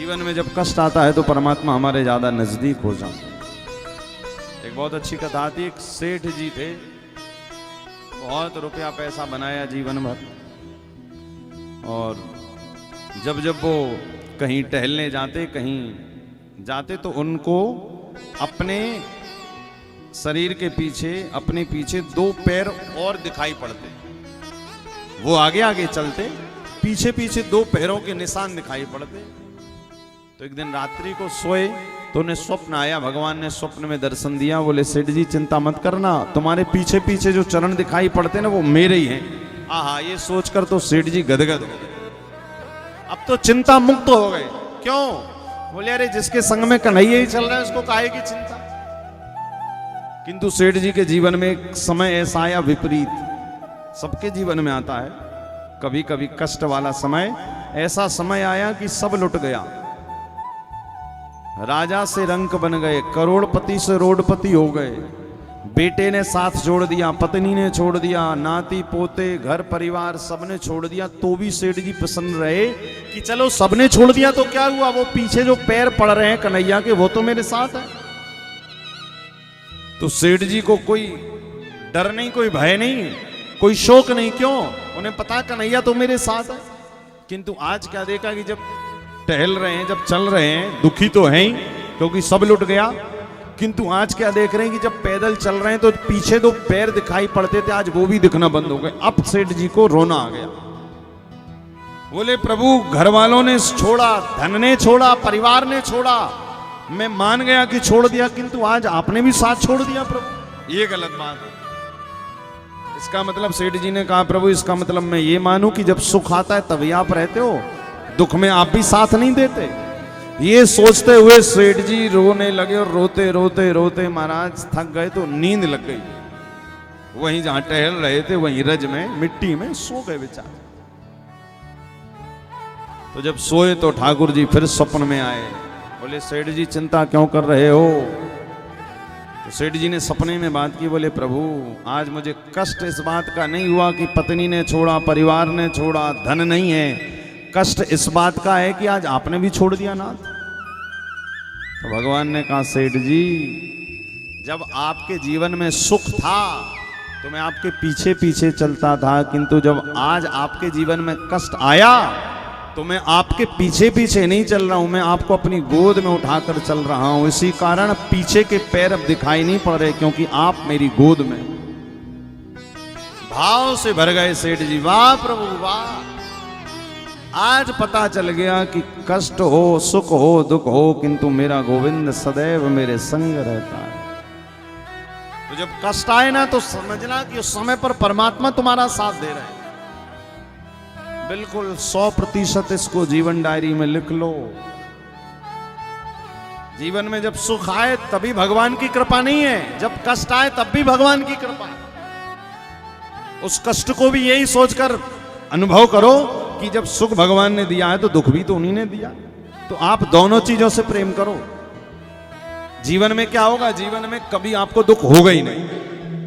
जीवन में जब कष्ट आता है तो परमात्मा हमारे ज्यादा नजदीक हो जाते। एक बहुत अच्छी कथा थी, एक सेठ जी थे, बहुत रुपया पैसा बनाया जीवन भर, और जब जब वो कहीं टहलने जाते, कहीं जाते तो उनको अपने शरीर के पीछे, अपने पीछे दो पैर और दिखाई पड़ते। वो आगे आगे चलते, पीछे पीछे दो पैरों के निशान दिखाई पड़ते। तो एक दिन रात्रि को सोए तो उन्हें स्वप्न आया, भगवान ने स्वप्न में दर्शन दिया, बोले सेठ जी चिंता मत करना, तुम्हारे पीछे पीछे जो चरण दिखाई पड़ते ना वो मेरे ही हैं। आहा, ये सोचकर तो सेठ जी गदगद हो गए, अब तो चिंता मुक्त हो गए। क्यों? बोले अरे जिसके संग में कन्हैया ही चल रहा है उसको काहे की चिंता। किंतु सेठ जी के जीवन में एक समय ऐसा आया विपरीत, सबके जीवन में आता है कभी कभी कष्ट वाला समय। ऐसा समय आया कि सब लुट गया, राजा से रंक बन गए, करोड़पति से रोडपति हो गए, बेटे ने साथ छोड़ दिया, पत्नी ने छोड़ दिया, नाती पोते घर परिवार सबने छोड़ दिया, तो भी सेठ जी प्रसन्न रहे कि चलो सबने छोड़ दिया तो क्या हुआ, वो पीछे जो पैर पड़ रहे हैं कन्हैया के वो तो मेरे साथ है। तो सेठ जी को कोई डर नहीं, कोई भय नहीं, कोई शोक नहीं। क्यों? उन्हें पता कन्हैया तो मेरे साथ है। किंतु आज क्या देखा कि जब टहल रहे हैं, जब चल रहे हैं, दुखी तो हैं ही क्योंकि सब लुट गया, किंतु आज क्या देख रहे हैं कि जब पैदल चल रहे हैं तो पीछे दो पैर दिखाई पड़ते थे, आज वो भी दिखना बंद हो गए। अब सेठ जी को रोना आ गया। बोले प्रभु घर वालों ने छोड़ा, धन ने छोड़ा, परिवार ने छोड़ा, मैं मान गया कि छोड़ दिया, किंतु आज आपने भी साथ छोड़ दिया प्रभु, ये गलत बात है। इसका मतलब सेठ जी ने कहा प्रभु इसका मतलब मैं ये मानूं कि जब सुख आता है तभी आप रहते हो, दुख में आप भी साथ नहीं देते। ये सोचते हुए सेठ जी रोने लगे और रोते रोते रोते महाराज थक गए तो नींद लग गई। वहीं जहां टहल रहे थे वहीं रज में मिट्टी में सो गए बेचारे। तो जब सोए तो ठाकुर जी फिर स्वप्न में आए, बोले सेठ जी चिंता क्यों कर रहे हो। तो सेठ जी ने सपने में बात की, बोले प्रभु आज मुझे कष्ट इस बात का नहीं हुआ कि पत्नी ने छोड़ा, परिवार ने छोड़ा, धन नहीं है, कष्ट इस बात का है कि आज आपने भी छोड़ दिया नाथ। तो भगवान ने कहा सेठ जी जब आपके जीवन में सुख था तो मैं आपके पीछे पीछे चलता था, किंतु जब आज आपके जीवन में कष्ट आया तो मैं आपके पीछे पीछे नहीं चल रहा हूं, मैं आपको अपनी गोद में उठाकर चल रहा हूं। इसी कारण पीछे के पैर अब दिखाई नहीं पड़ रहे क्योंकि आप मेरी गोद में। भाव से भर गए सेठ जी, वाह प्रभु वाह, आज पता चल गया कि कष्ट हो, सुख हो, दुख हो, किंतु मेरा गोविंद सदैव मेरे संग रहता है। तो जब कष्ट आए ना तो समझना कि उस समय पर परमात्मा तुम्हारा साथ दे रहे हैं। बिल्कुल 100% इसको जीवन डायरी में लिख लो। जीवन में जब सुख आए तभी भगवान की कृपा नहीं है, जब कष्ट आए तब भी भगवान की कृपा है। उस कष्ट को भी यही सोचकर अनुभव करो कि जब सुख भगवान ने दिया है तो दुख भी तो उन्हीं ने दिया। तो आप दोनों चीजों से प्रेम करो। जीवन में क्या होगा, जीवन में कभी आपको दुख होगा ही नहीं।